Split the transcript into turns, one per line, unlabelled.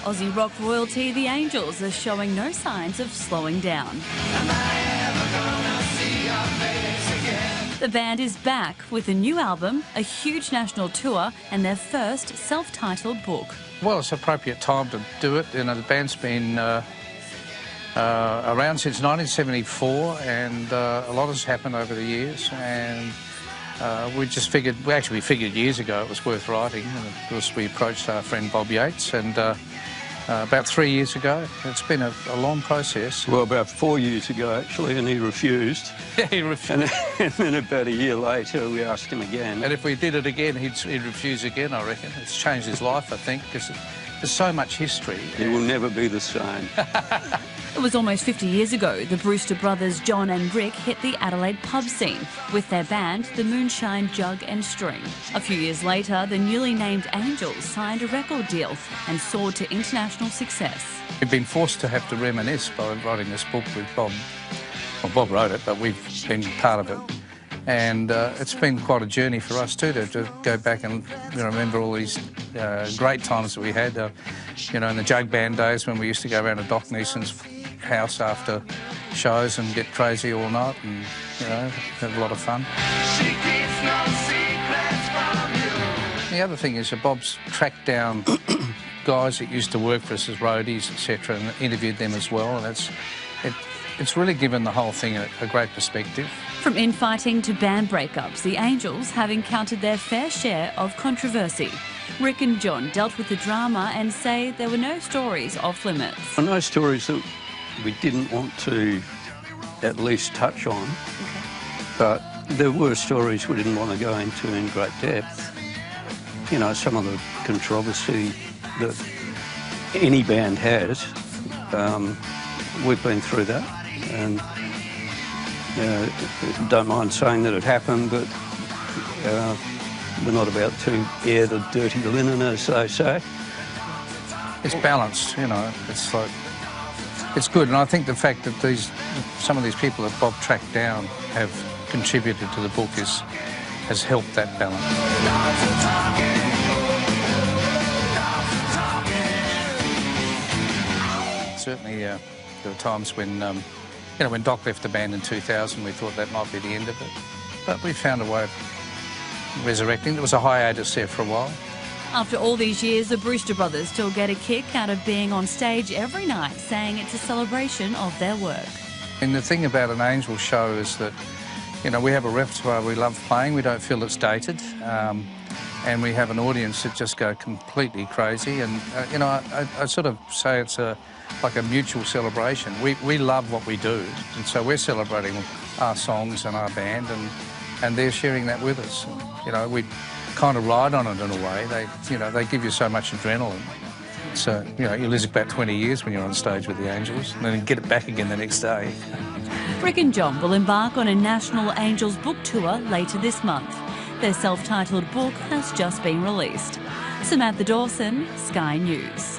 Aussie rock royalty The Angels are showing no signs of slowing down. The band is back with a new album, a huge national tour and their first self-titled book.
Well, it's appropriate time to do it. You know, the band's been around since 1974 and a lot has happened over the years, and we figured years ago it was worth writing, and of course we approached our friend Bob Yates, and about 3 years ago. It's been a long process.
Well, about 4 years ago actually, and he refused.
Yeah, he refused.
And then about a year later we asked him again.
And if we did it again, he'd refuse again, I reckon. It's changed his life, I think, because there's so much history.
He will never be the same.
It was almost 50 years ago the Brewster brothers John and Rick hit the Adelaide pub scene with their band, the Moonshine Jug and String. A few years later, the newly named Angels signed a record deal and soared to international success.
We've been forced to have to reminisce by writing this book with Bob. Well, Bob wrote it, but we've been part of it. And it's been quite a journey for us too to go back and remember all these great times that we had. In the Jug Band days when we used to go around to Doc Neeson's house after shows and get crazy all night and, have a lot of fun. The other thing is that Bob's tracked down guys that used to work for us as roadies, etc., and interviewed them as well, and it's really given the whole thing a great perspective.
From infighting to band breakups, the Angels have encountered their fair share of controversy. Rick and John dealt with the drama and say there were no stories off limits.
No stories that we didn't want to at least touch on, but there were stories we didn't want to go into in great depth. Some of the controversy that any band has, we've been through that, and don't mind saying that it happened, but we're not about to air the dirty linen, as they say.
It's balanced, it's good, and I think the fact that some of these people that Bob tracked down have contributed to the book has helped that balance. Certainly, there were times when, when Doc left the band in 2000, we thought that might be the end of it, but we found a way of resurrecting. There was a hiatus there for a while.
After all these years, the Brewster brothers still get a kick out of being on stage every night, saying it's a celebration of their work.
And the thing about an Angel show is that, we have a repertoire we love playing. We don't feel it's dated, and we have an audience that just go completely crazy. And I sort of say it's like a mutual celebration. We love what we do, and so we're celebrating our songs and our band, and they're sharing that with us. We kind of ride on it in a way. They give you so much adrenaline. So, you lose about 20 years when you're on stage with the Angels, and then you get it back again the next day.
Rick and John will embark on a national Angels book tour later this month. Their self-titled book has just been released. Samantha Dawson, Sky News.